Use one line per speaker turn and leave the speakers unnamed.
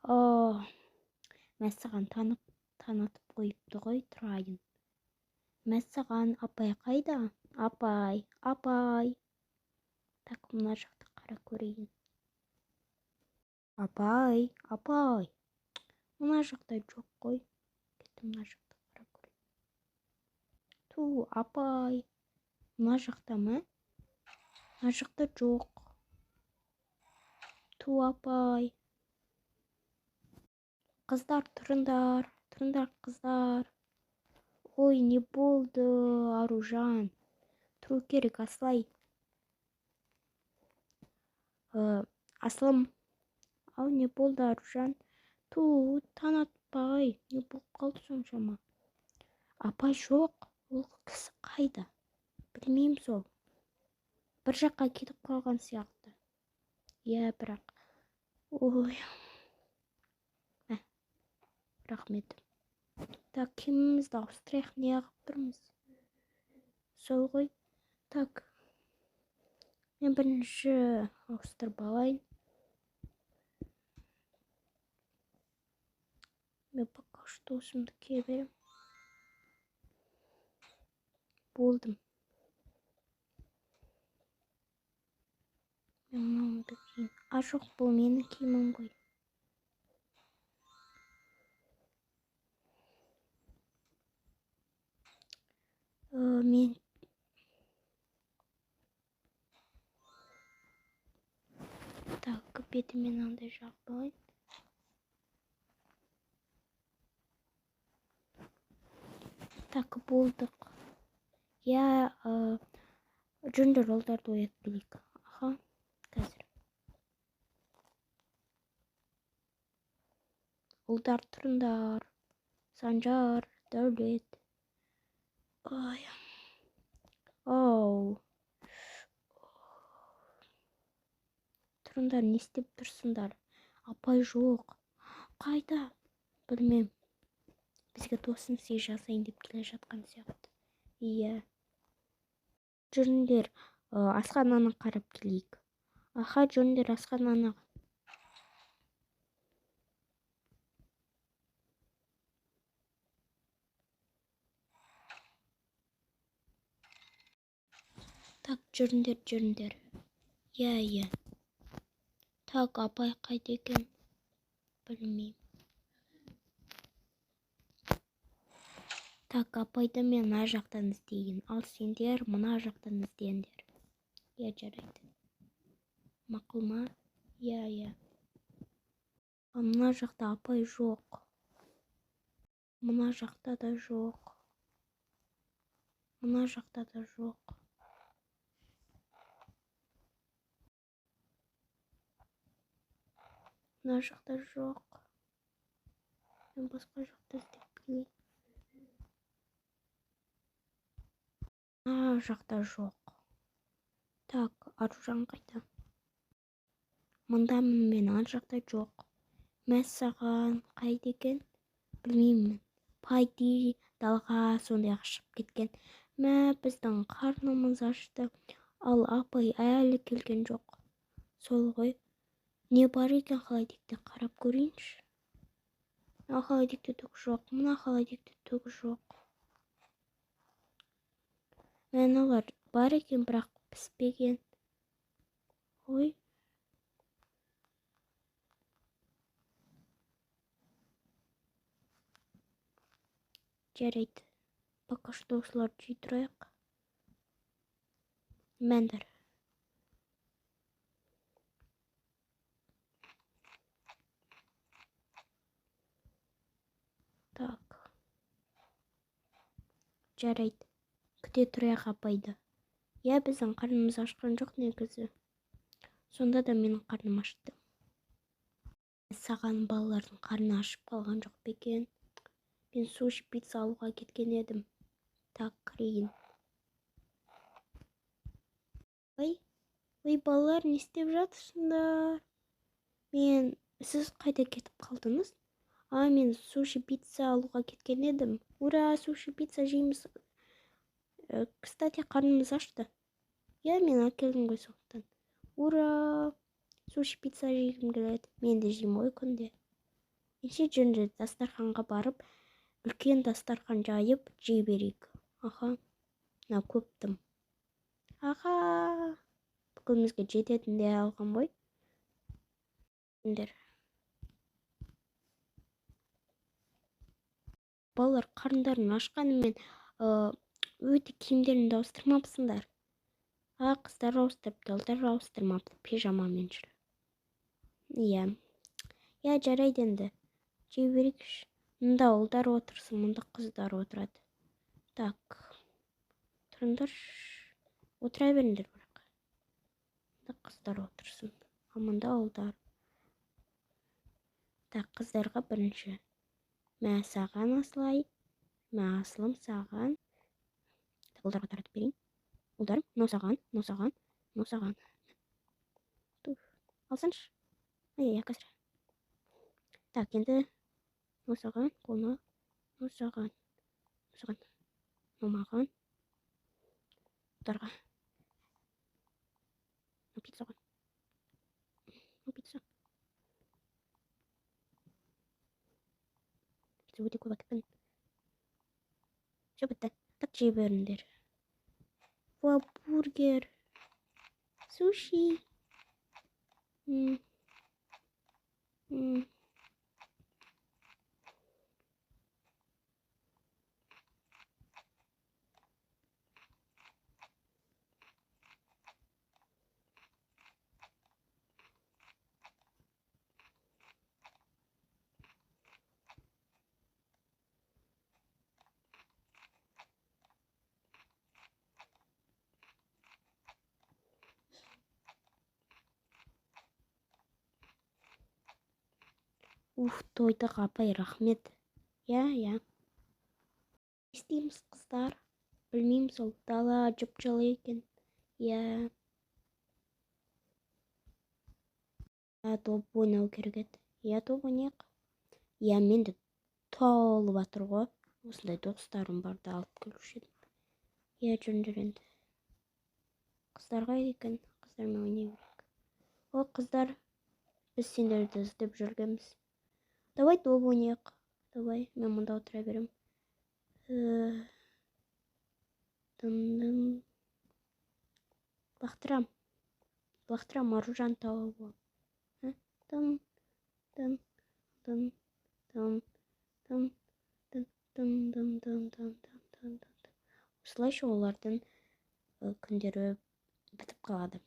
Мен саған танытып қойыпты ғой, тұрайын. Мен саған апай қайда? Апай. Так, мына жақты қара көрейін. Апай. Мына жақта жоқ қой. Кетті, мына жақты қара көрейін. Ту, апай. Мына жақта ма? Мына жақта жоқ. Ту, апай. Қыздар, тұрыңдар қыздар. Ой, не болды, Аружан? Тұру керек, Аслай. Аслым. Ау, не болды, Аружан? Ту, танытпай. Не болып қалды соншама? Апай жоқ. Ол кісі қайда? Білмеймін сол. Бір жаққа кетіп қалған сияқты. Иә, бірақ. Ой. Рахмет. Так, киімімізді ауыстырайық, не ағып тұрмыз? Сол ғой. Так. Мен бірінші ауыстырып алайын. Мен пока что осымды кие берем. Болдым. Мен мынауымды киейін. Жоқ, бұл менің киімім ғой. Мен так, бетімен андай жағып алайын. Так, болдық. Я жүндір олдарды оятып келейік. Аха, қазір. Олдар, тұрыңдар. Санжар, Дәулет. Ой. Оу. Тұрыңдар, не істеп тұрсыңдар? Апай жоқ. Қайда? Білмем. Бізге тосын сый жасайын деп келе жатқан сияқты. Иә. Жүріңдер, асхананы қарап келейік. Аха, жүріңдер асханаға. Так, жүріңдер. Иә. Так, апай қайда екен? Білмеймін. Так, апайды мен мына жақтан іздейін. Ал сендер мына жақтан іздеңдер. Иә, жарайды. Мақұл ма? Иә. Мына жақта апай жоқ. Мына жақта да жоқ. Мына жақта да жоқ. Мына жақта жоқ. Мен басқа жақта іздеп келейін. Мына жақта жоқ. Так, Аружан қайда? Мындамын мен, ана жақта жоқ. Мәссаған қайда екен? Білмеймін. Пайди далға сондай шығып кеткен. Біздің қарнымыз ашты. Ал апай әлі келген жоқ. Сол ғой. Не бар екен холодильникте, қарап көрейінші. Мына холодильникте түк жоқ. Мына холодильникте түк жоқ. Мыналар бар екен, бірақ піспеген. Ой. Жарайды. Пока что осыларды жей тұрайық. Мәндір. Так. Жарайды. Күте тұрайық апайды. Я, біздің қарнымыз ашқан жоқ негізі. Сонда да менің қарным ашты. Саған балалардың қарны ашып қалған жоқ па екен? Мен суши пицца алуға кеткен едім. Так, кірейін. Ой, балалар, не істеп жатырсыңдар? Сіз қайда кетіп қалдыңыз? Мен суши пицца алуға кеткен едім. Ура, суши пицца жейміз. Кстати, қарнымыз ашты. Я, мен әкелдім ғой соқтан. Ура, суши пицца жейгім келеді. Мен де жеймін ой күнде. Ендеше жөнді дастарханға барып, үлкен дастархан жайып жей берейік. Аха, мына көп тым. Аха, бүгінімізге жететіндей алған бой. Балалар қарындарын ашқанымен өте киімдерін ауыстырмапсыңдар. Қыздар ауыстырыпты, ұлдар ауыстырмапты, пижамамен жүр. Иә, жарайды енді. Жей берейікші. Мұнда ұлдар отырсын, мұнда қыздар отырады. Так, тұрыңдар, отыра беріңдер бірақ. Мұнда қыздар отырсын, мұнда ұлдар. Так, қыздарға бірінші. Мә саған асылай, мә асылым саған. Ұлдарға таратып берейін. Ұлдарым, мынау саған. Алсаңшы. Қазір. Так, енді мынау саған, қолына, мынау саған. Мынау маған. Ұлдарға. Мынау пицца саған. Пицца өте көп әкетпін. Все бітті. Так, жей беріңдер. Бургер. Суши. Тойдық апай, рахмет. Я. Істейміз қыздар. Білмеймін, сол дала жып-жылы екен. Я. Доп ойнау керек еді. Я, доп ойнайық. Я, менде толып жатыр ғой. Осындай достарым барды алып келуші едім. Я, жүріңдер енді. Қыздарға екен, қыздармен ойнай берейік. О, қыздар, біз сендерді іздеп жүргенбіз. Давай доп ойнайық. Давай, мен мұнда отыра берем. Лақтырам, Маружан тауы. Осылайша олардың күндері бітіп қалады.